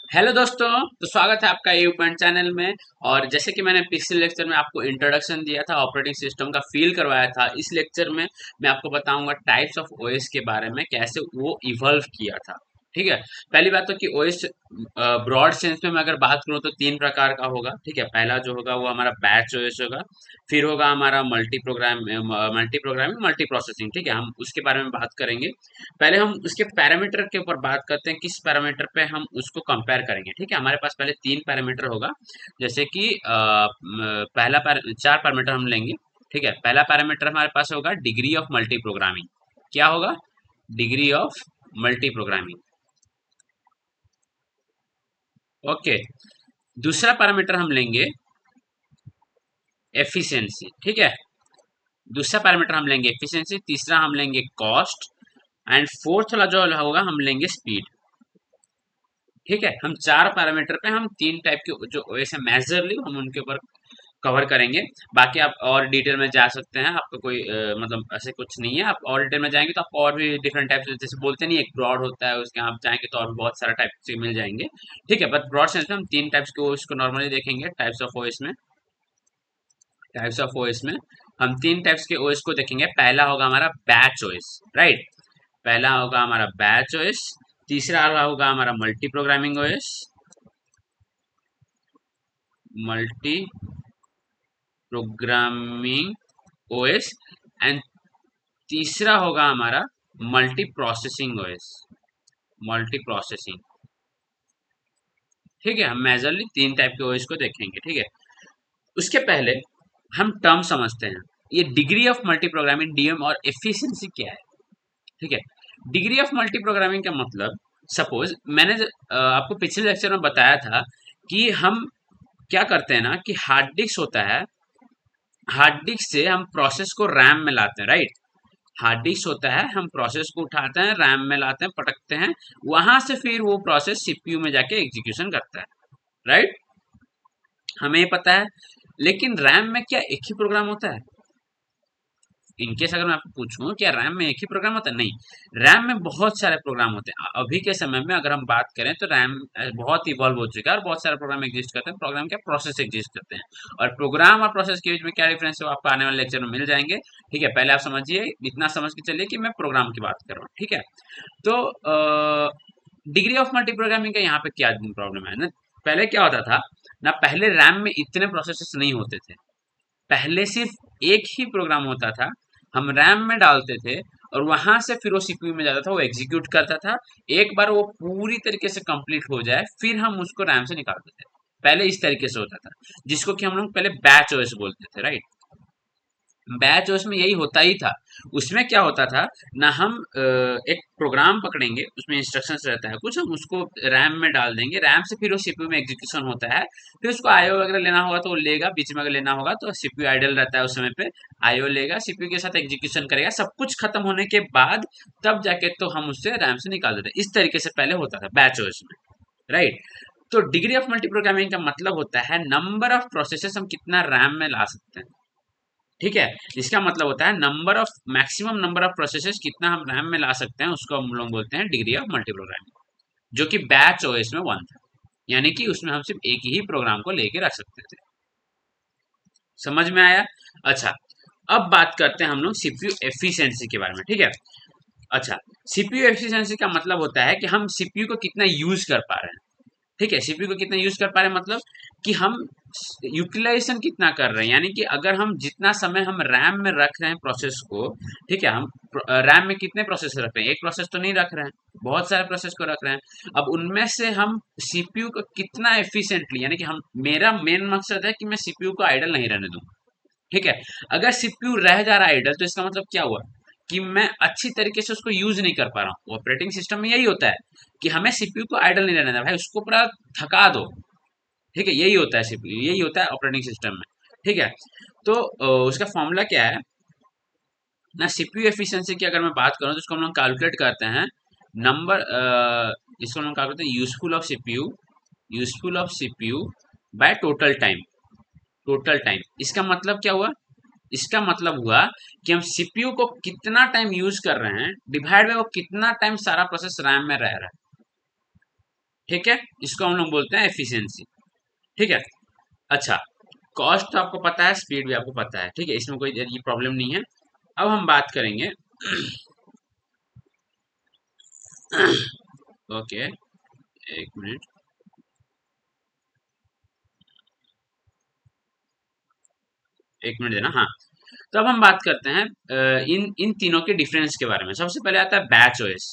Hello दोस्तों। तो स्वागत है आपका यू पॉइंट चैनल में। और जैसे कि मैंने पिछले लेक्चर में आपको इंट्रोडक्शन दिया था, ऑपरेटिंग सिस्टम का फील करवाया था, इस लेक्चर में मैं आपको बताऊंगा टाइप्स ऑफ ओएस के बारे में, कैसे वो इवॉल्व किया था। ठीक है। पहली बात तो कि ओएस ब्रॉड सेंस में मैं अगर बात करूँ तो तीन प्रकार का होगा। ठीक है। पहला जो होगा वो हमारा बैच ओएस होगा। फिर होगा हमारा मल्टी प्रोग्रामिंग मल्टी प्रोसेसिंग। ठीक है, हम उसके बारे में बात करेंगे। पहले हम उसके पैरामीटर के ऊपर बात करते हैं, किस पैरामीटर पे हम उसको कंपेयर करेंगे। ठीक है, हमारे पास पहले तीन पैरामीटर होगा। जैसे कि चार पैरामीटर हम लेंगे। ठीक है, पहला पैरामीटर हमारे पास होगा डिग्री ऑफ मल्टी प्रोग्रामिंग। क्या होगा? Degree of multi programming. Okay. दूसरा पैरामीटर हम लेंगे एफिशिएंसी। ठीक है, दूसरा पैरामीटर हम लेंगे एफिशिएंसी। तीसरा हम लेंगे कॉस्ट। एंड फोर्थ वाला जो होगा हम लेंगे स्पीड। ठीक है, हम चार पैरामीटर पे हम तीन टाइप के जो ओएस है मेजरली हम उनके ऊपर कवर करेंगे। बाकी आप और डिटेल में जा सकते हैं, आपको कोई मतलब ऐसे कुछ नहीं है। आप और डिटेल में जाएंगे तो आपको और भी डिफरेंट टाइप से, जैसे बोलते नहीं एक ब्रॉड होता है, उसके आप जाएंगे तो और भी बहुत सारा टाइप से मिल जाएंगे। ठीक है, बट ब्रॉड सेंस में हम तीन टाइप्स के ओएस को नॉर्मली देखेंगे। टाइप्स ऑफ ओएस में हम तीन टाइप्स के ओएस को देखेंगे। पहला होगा हमारा बैच ओएस। राइट, पहला होगा हमारा बैच ओएस। तीसरा होगा हमारा multi programming OS, multi programming OS. And तीसरा होगा हमारा multi processing OS, multi processing. ठीक है, हम मेजरली तीन टाइप के ओएस को देखेंगे। ठीक है, उसके पहले हम टर्म समझते हैं। ये degree of multi programming DM और एफिशिएंसी क्या है। ठीक है, डिग्री ऑफ मल्टी प्रोग्रामिंग का मतलब, सपोज मैंने आपको पिछले लेक्चर में बताया था कि हम क्या करते हैं ना, कि हार्ड डिस्क होता है, हार्ड डिस्क से हम प्रोसेस को रैम में लाते हैं। राइट, हार्ड डिस्क होता है, हम प्रोसेस को उठाते हैं, रैम में लाते हैं, पटकते हैं, वहां से फिर वो प्रोसेस सीपीयू में जाके एग्जीक्यूशन करता है। राइट, हमें ये पता है। लेकिन रैम में क्या एक ही प्रोग्राम होता है? इनकेस अगर मैं आपको पूछूं क्या रैम में एक ही प्रोग्राम होता है? नहीं, रैम में बहुत सारे प्रोग्राम होते हैं। अभी के समय में अगर हम बात करें तो रैम बहुत इवॉल्व हो चुका है और बहुत सारे प्रोग्राम एग्जिस्ट करते हैं। प्रोग्राम क्या, प्रोसेस एग्जिस्ट करते हैं। और प्रोग्राम और प्रोसेस के बीच में क्या डिफरेंस है वो आपको आने वाले लेक्चर में मिल जाएंगे। ठीक है, पहले आप समझिए, इतना समझ के चलिए कि मैं प्रोग्राम की बात कर रहा हूँ। ठीक है, तो डिग्री ऑफ मल्टी प्रोग्रामिंग का यहाँ पे क्या प्रॉब्लम है ना, पहले क्या होता था ना, पहले रैम में इतने प्रोसेसेस नहीं होते थे। पहले सिर्फ एक ही प्रोग्राम होता था, हम रैम में डालते थे और वहां से फिर वो सीपीयू में जाता था, वो एग्जीक्यूट करता था। एक बार वो पूरी तरीके से कंप्लीट हो जाए फिर हम उसको रैम से निकालते थे। पहले इस तरीके से होता था, जिसको कि हम लोग पहले बैच ओएस बोलते थे। राइट, बैच उसमें यही होता ही था। उसमें क्या होता था ना, हम एक प्रोग्राम पकड़ेंगे, उसमें इंस्ट्रक्शंस रहता है कुछ, हम उसको रैम में डाल देंगे, रैम से फिर वो सीपीयू में एग्जीक्यूशन होता है। फिर उसको आईओ वगैरह लेना होगा तो वो लेगा, बीच में अगर लेना होगा तो सीपीयू आइडल रहता है उस समय पे, आईओ लेगा, सीपीयू के साथ एग्जीक्यूशन करेगा, सब कुछ खत्म होने के बाद तब जाके तो हम उससे रैम से निकाल देते हैं। इस तरीके से पहले होता था बैच ओएस में। राइट, तो डिग्री ऑफ मल्टी प्रोग्रामिंग का मतलब होता है नंबर ऑफ प्रोसेसेस हम कितना रैम में ला सकते हैं। ठीक है, इसका मतलब होता है number of maximum number of processes कितना हम रैम में ला सकते हैं, उसको हम लोग बोलते हैं डिग्री ऑफ मल्टी प्रोग्रामिंग। जो कि बैच ओएस में वन था, यानी कि उसमें हम सिर्फ एक ही प्रोग्राम को लेके रख सकते थे। समझ में आया? अच्छा, अब बात करते हैं हम लोग सीपीयू एफिशिएंसी के बारे में। ठीक है, अच्छा, सीपीयू एफिशिएंसी का मतलब होता है कि हम सीपीयू को कितना यूज कर पा रहे हैं। ठीक है, सीपीयू को कितना यूज कर पा रहे हैं मतलब कि हम यूटिलाइजेशन कितना कर रहे हैं, यानी कि अगर हम जितना समय हम रैम में रख रहे हैं प्रोसेस को। ठीक है, हम रैम में कितने प्रोसेस रख रहे हैं? एक प्रोसेस तो नहीं रख रहे हैं, बहुत सारे प्रोसेस को रख रहे हैं। अब उनमें से हम सीपीयू को कितना एफिशिएंटली, यानी कि हम, मेरा मेन मकसद है कि मैं सीपीयू को आइडल नहीं रहने दूं। ठीक है, अगर सीपीयू रह जा रहा है आइडल तो इसका मतलब क्या हुआ कि मैं अच्छी तरीके से उसको यूज नहीं कर पा रहा हूँ। ऑपरेटिंग सिस्टम में यही होता है कि हमें सीपीयू को आइडल नहीं रहने देना, भाई उसको पूरा थका दो। ठीक है, यही होता है सीपीयू, यही होता है ऑपरेटिंग सिस्टम में। ठीक है, तो उसका फॉर्मूला क्या है ना, सीपीयू एफिशिएंसी की अगर मैं बात करूं तो इसको हम लोग कैलकुलेट करते हैं। नंबर इसको हम लोग क्या करते हैं, useful of CPU by total time. Total time, इसका मतलब क्या हुआ? इसका मतलब हुआ कि हम सीपीयू को कितना टाइम यूज कर रहे हैं डिवाइड में वो कितना टाइम सारा प्रोसेस रैम में रह रहा है। ठीक है, इसको हम लोग बोलते हैं एफिशिएंसी। ठीक है। अच्छा, कॉस्ट तो आपको पता है, स्पीड भी आपको पता है, ठीक है, इसमें कोई ये प्रॉब्लम नहीं है। अब हम बात करेंगे ओके, एक मिनट, एक मिनट देना, हाँ। तो अब हम बात करते हैं इन इन तीनों के डिफरेंस के बारे में। सबसे पहले आता है बैच ओएस।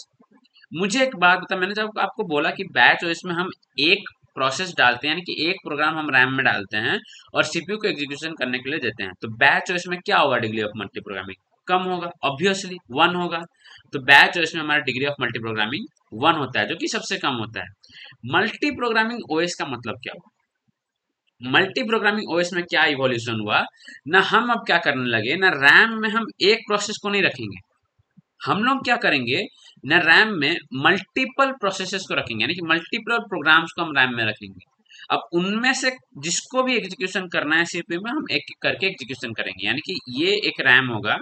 मुझे एक बात बता, मैंने जब आपको बोला कि बैच ओएस में हम एक प्रोसेस डालते हैं, यानी कि एक प्रोग्राम हम रैम में डालते हैं और सीपीयू को एग्जीक्यूशन करने के लिए देते हैं, तो बैच ओएस में क्या होगा? डिग्री ऑफ मल्टी प्रोग्रामिंग कम होगा, ऑब्वियसली वन होगा। तो बैच ओएस में हमारा degree of multi programming one होता है, जो कि सबसे कम होता है। मल्टी प्रोग्रामिंग ओएस का मतलब क्या हुआ? मल्टी प्रोग्रामिंग ओएस में क्या इवोल्यूशन हुआ ना, हम अब क्या करने लगे ना, रैम में हम एक प्रोसेस को नहीं रखेंगे, हम लोग क्या करेंगे ना, रैम में मल्टीपल प्रोसेसेस को रखेंगे, यानी कि मल्टीपल प्रोग्राम्स को हम रैम में रखेंगे। अब उनमें से जिसको भी एग्जीक्यूशन करना है सीपीयू में, हम एक एक करके एग्जीक्यूशन करेंगे, यानी कि ये एक रैम होगा,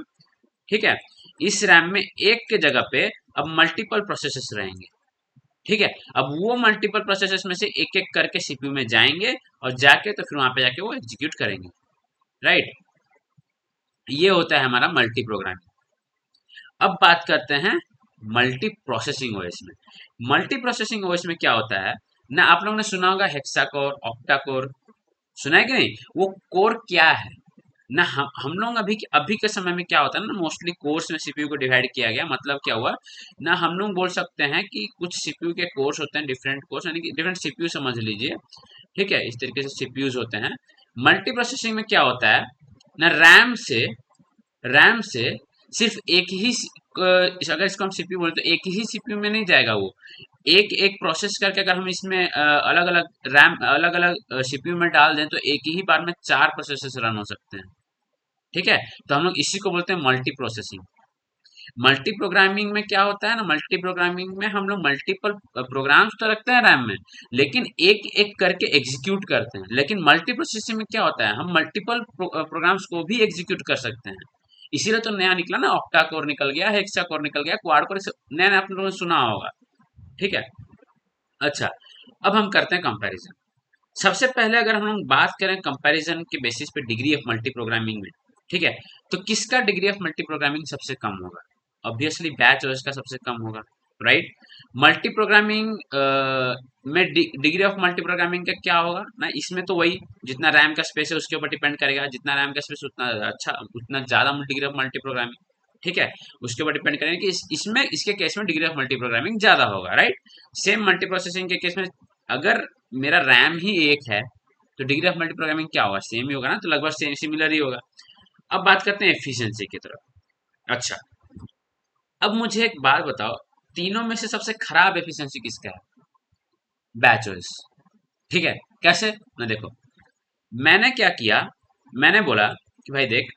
ठीक है। इस रैम में एक के जगह पे अब मल्टीपल प्रोसेसेस रहेंगे, ठीक है। अब वो मल्टीपल प्रोसेसेस में से एक एक करके सीपीयू में जाएंगे और जाके तो फिर वहां पे जाके वो एग्जीक्यूट करेंगे, राइट। ये होता है हमारा मल्टी प्रोग्रामिंग। अब बात करते हैं मल्टी प्रोसेसिंग ओएस में। मल्टी प्रोसेसिंग ओएस में क्या होता है ना, आप लोगों ने सुना होगा हेक्सा कोर, ऑक्टा कोर, सुना है कि नहीं? वो कोर क्या है ना, हम लोग अभी के समय में क्या होता है ना, मोस्टली कोर्स में सीपीयू को डिवाइड किया गया। मतलब क्या हुआ ना, हम लोग बोल सकते हैं कि कुछ सीपीयू के कोर्स होते हैं, डिफरेंट कोर्स, यानी कि डिफरेंट सीपीयू समझ लीजिए, ठीक है, इस तरीके से सीपीयूज होते हैं। मल्टी प्रोसेसिंग में क्या होता है ना, रैम से सिर्फ एक ही अगर इसको हम सीपीयू बोले तो एक ही सीपीयू में नहीं जाएगा वो, एक एक प्रोसेस करके अगर हम इसमें अलग अलग रैम अलग अलग सीपीयू में डाल दें तो एक ही बार में चार प्रोसेसेस रन हो सकते हैं, ठीक है। तो हम लोग इसी को बोलते हैं मल्टी प्रोसेसिंग। मल्टी प्रोग्रामिंग में क्या होता है ना, मल्टी प्रोग्रामिंग में हम लोग मल्टीपल प्रोग्राम्स तो रखते हैं रैम में, लेकिन एक एक करके एग्जीक्यूट करते हैं। लेकिन मल्टी प्रोसेसिंग में क्या होता है, हम मल्टीपल प्रोग्राम्स को भी एग्जीक्यूट कर सकते हैं। इसीलिए तो नया निकला ना, ऑक्टा कोर निकल गया, हेक्सा कोर निकल गया, क्वाड कोर, नया नया आप लोगों ने सुना होगा, ठीक है। अच्छा, अब हम करते हैं कंपैरिजन। सबसे पहले अगर हम लोग बात करें कंपैरिजन के बेसिस पे डिग्री ऑफ मल्टी प्रोग्रामिंग में, ठीक है, तो किसका डिग्री ऑफ मल्टी प्रोग्रामिंग सबसे कम होगा? ऑब्वियसली बैच और इसका सबसे कम होगा, राइट। मल्टी प्रोग्रामिंग में डिग्री ऑफ मल्टी प्रोग्रामिंग का क्या होगा ना, इसमें तो वही, जितना रैम का स्पेस है उसके ऊपर डिपेंड करेगा, जितना रैम का स्पेस उतना अच्छा, उतना ज्यादा डिग्री ऑफ मल्टी प्रोग्रामिंग, ठीक है, उसके ऊपर डिपेंड करेगा कि इसमें इसके केस में डिग्री ऑफ मल्टी प्रोग्रामिंग ज्यादा होगा, राइट। सेम मल्टी प्रोसेसिंग के केस में अगर मेरा रैम ही एक है तो डिग्री ऑफ मल्टी प्रोग्रामिंग क्या होगा? सेम ही होगा ना, तो लगभग सेम सिमिलर ही होगा। अब बात करते हैं एफिशिएंसी की तरफ। अच्छा, अब मुझे एक बात बताओ, तीनों में से सबसे खराब एफिशिएंसी किसका है? बैचर्स, ठीक है। कैसे ना, देखो, मैंने क्या किया, मैंने बोला कि भाई देख,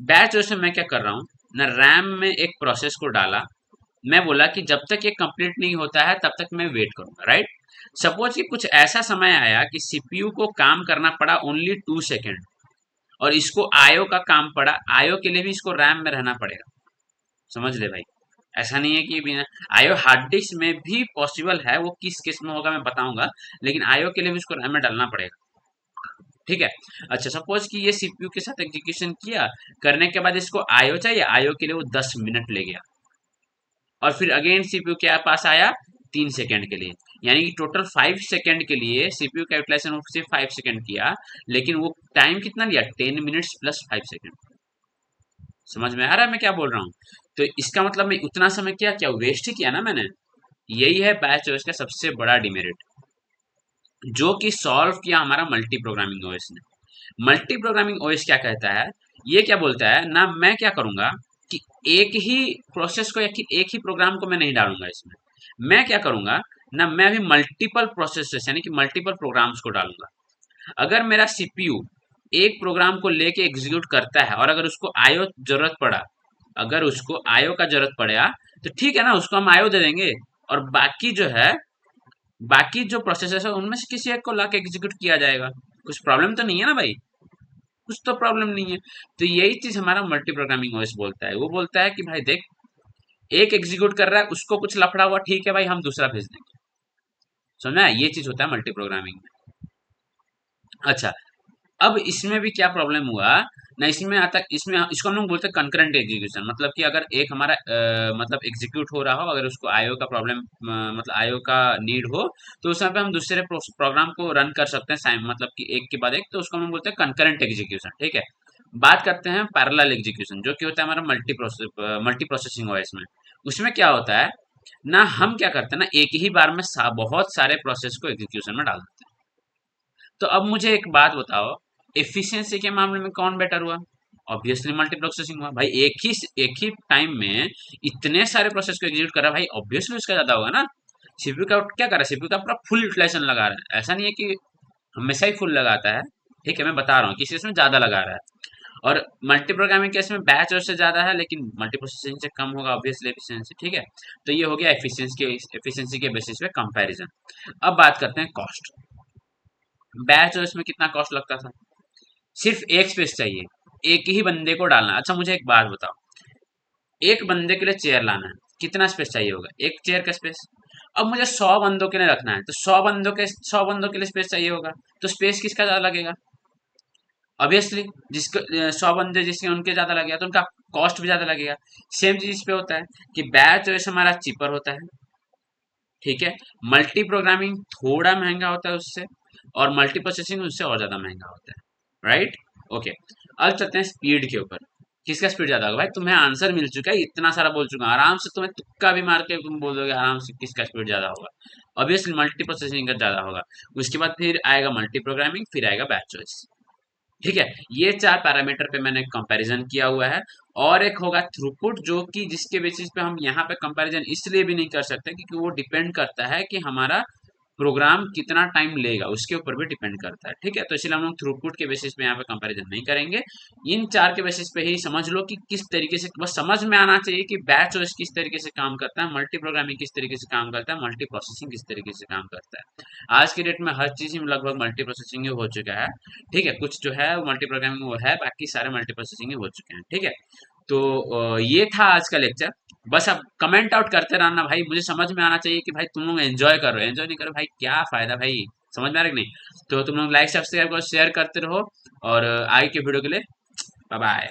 बैच में मैं क्या कर रहा हूँ ना, रैम में एक प्रोसेस को डाला, मैं बोला कि जब तक ये कंप्लीट नहीं होता है तब तक मैं वेट करूंगा, राइट। सपोज कि कुछ ऐसा समय आया कि सीपीयू को काम करना पड़ा ओनली 2 सेकेंड, और इसको आयो का काम पड़ा, आयो के लिए भी इसको रैम में रहना पड़ेगा, समझ ले भाई। ऐसा नहीं है कि बिना आयो हार्ड डिस्क में भी पॉसिबल है, वो किस केस में होगा मैं बताऊंगा, लेकिन आयो के लिए भी इसको रैम में डालना पड़ेगा, ठीक है। अच्छा, सपोज कि ये सीपीयू के साथ एग्जीक्यूशन किया, करने के बाद इसको आयो चाहिए, आयो के लिए वो 10 मिनट ले गया, और फिर अगेन सीपीयू के पास आया 3 सेकेंड के लिए, यानी कि टोटल 5 सेकेंड के लिए सीपीयू का यूटिलाइजेशन सिर्फ 5 सेकेंड किया, लेकिन वो टाइम कितना लिया? 10 मिनट्स प्लस 5 सेकेंड। समझ में आ रहा है मैं क्या बोल रहा हूँ? तो इसका मतलब मैं उतना समय क्या वेस्ट ही किया ना मैंने। यही है बैच ओएस का सबसे बड़ा डिमेरिट, जो कि सॉल्व किया हमारा मल्टी प्रोग्रामिंग ओएस ने। मल्टी प्रोग्रामिंग ओएस क्या कहता है, ये क्या बोलता है ना, मैं क्या करूंगा कि एक ही प्रोसेस को या एक ही प्रोग्राम को मैं नहीं डालूंगा इसमें, मैं क्या करूंगा ना, मैं भी मल्टीपल प्रोसेसेस यानी कि मल्टीपल प्रोग्राम्स को डालूंगा। अगर मेरा सीपीयू एक प्रोग्राम को लेके एग्जीक्यूट करता है और अगर उसको आईओ जरूरत पड़ा, अगर उसको आईओ का जरूरत पड़ा तो ठीक है ना, उसको हम आईओ दे देंगे, और बाकी जो है, बाकी जो प्रोसेसर है उनमें से किसी एक को ला के एग्जीक्यूट किया जाएगा। कुछ प्रॉब्लम तो नहीं है ना भाई, कुछ तो प्रॉब्लम नहीं है। तो यही चीज हमारा मल्टी प्रोग्रामिंग ओएस बोलता है, वो बोलता है कि भाई देख, एक एग्जीक्यूट कर रहा है, उसको कुछ लफड़ा हुआ, ठीक है भाई, हम दूसरा भेज देंगे, समझ में आया? ये चीज होता है मल्टी प्रोग्रामिंग में। अच्छा, अब इसमें भी क्या प्रॉब्लम हुआ ना, इसमें आता, इसमें इसको हम लोग बोलते हैं कंकरेंट एग्जीक्यूशन। मतलब कि अगर एक हमारा मतलब एग्जीक्यूट हो रहा हो, अगर उसको आईओ का प्रॉब्लम, मतलब आईओ का नीड हो, तो उस समय पे हम दूसरे प्रोग्राम को रन कर सकते हैं मतलब कि एक के बाद एक, तो उसको हम बोलते हैं कंकरेंट एग्जीक्यूशन। ठीक है, बात करते हैं पैरेलल एग्जीक्यूशन, जो कि होता है हमारा मल्टी प्रोसेसिंग ओएस में। उसमें क्या होता है ना, हम क्या करते हैं ना, एक ही बार में बहुत सारे प्रोसेस को एग्जीक्यूशन में डाल देते हैं। तो अब मुझे एक बात बताओ, एफिशिएंसी के मामले में कौन बेटर हुआ? ऑब्वियसली मल्टी प्रोसेसिंग हुआ भाई। एक ही टाइम में इतने सारे प्रोसेस को एग्जीक्यूट कर रहा है भाई, ऑब्वियसली उसका ज्यादा होगा ना। सीपीयू का क्या कर रहा है, सीपीयू का पूरा फुल यूटिलाइजेशन लगा रहा है। ऐसा नहीं है कि हमेशा ही फुल लगाता है, ठीक है, मैं बता रहा हूँ किसी इसमें ज्यादा लगा रहा है। और मल्टी प्रोग्रामिंग केस में बैच और से ज्यादा है, लेकिन मल्टी प्रोसेसिंग से कम होगा ऑब्वियसली एफिशिएंसी। ठीक है, तो ये हो गया एफिशिएंसी के बेसिस पे कंपैरिजन। अब बात करते हैं कॉस्ट। बैच और इसमें कितना कॉस्ट लगता था? सिर्फ एक स्पेस चाहिए, एक ही बंदे को डालना। अच्छा मुझे एक बात बताओ, एक बंदे के लिए चेयर लाना है, कितना स्पेस चाहिए होगा? एक चेयर का स्पेस। अब मुझे 100 बंदों के लिए रखना है, तो 100 बंदों के लिए स्पेस चाहिए होगा, तो स्पेस किसका ज्यादा लगेगा? ऑब्वियसली जिसको 100 बंदे जिसके उनके ज्यादा लगेगा, तो उनका कॉस्ट भी ज्यादा लगेगा। सेम चीज इस पे होता है कि बैच जो हमारा चीपर होता है, ठीक है, मल्टी प्रोग्रामिंग थोड़ा महंगा होता है उससे, और मल्टी प्रोसेसिंग उससे और ज्यादा महंगा होता है, राइट? ओके, अब चलते हैं स्पीड के ऊपर। किसका स्पीड ज्यादा होगा? भाई तुम्हें आंसर मिल चुका है, इतना सारा बोल चुका हूं, आराम से तुम्हें तुक्का भी मार के तुम बोल दोगे आराम से किसका स्पीड ज्यादा होगा। ऑब्वियसली मल्टी प्रोसेसिंग का ज्यादा होगा। उसके बाद फिर आएगा मल्टी प्रोग्रामिंग, फिर आएगा बैच चॉइस। ठीक है, ये चार पैरामीटर पे मैंने कंपैरिजन किया हुआ है। और एक होगा थ्रूपुट, जो कि जिसके बेसिस पे हम यहाँ पे कंपैरिजन इसलिए भी नहीं कर सकते क्योंकि वो डिपेंड करता है कि हमारा प्रोग्राम कितना टाइम लेगा, उसके ऊपर भी डिपेंड करता है। ठीक है, तो इसलिए हम लोग थ्रूपुट के बेसिस पे यहाँ पे कंपैरिजन नहीं करेंगे। इन चार के बेसिस पे ही समझ लो कि किस तरीके से, बस समझ में आना चाहिए कि बैच ओएस किस तरीके से काम करता है, मल्टी प्रोग्रामिंग किस तरीके से काम करता है, मल्टी प्रोसेसिंग किस तरीके से काम करता है। आज के डेट में हर चीज में लगभग मल्टी प्रोसेसिंग ही हो चुका है। ठीक है, कुछ जो है वो मल्टी प्रोग्रामिंग वो है, बाकी सारे मल्टी प्रोसेसिंग ही हो चुके हैं। ठीक है, तो ये था आज का लेक्चर। बस अब कमेंट आउट करते रहना भाई, मुझे समझ में आना चाहिए कि भाई तुम लोग एंजॉय करो, एंजॉय नहीं करो भाई क्या फायदा भाई। समझ में आ रहा है कि नहीं? तो तुम लोग लाइक सब्सक्राइब करो, शेयर करते रहो, और आगे के वीडियो के लिए बाय बाय।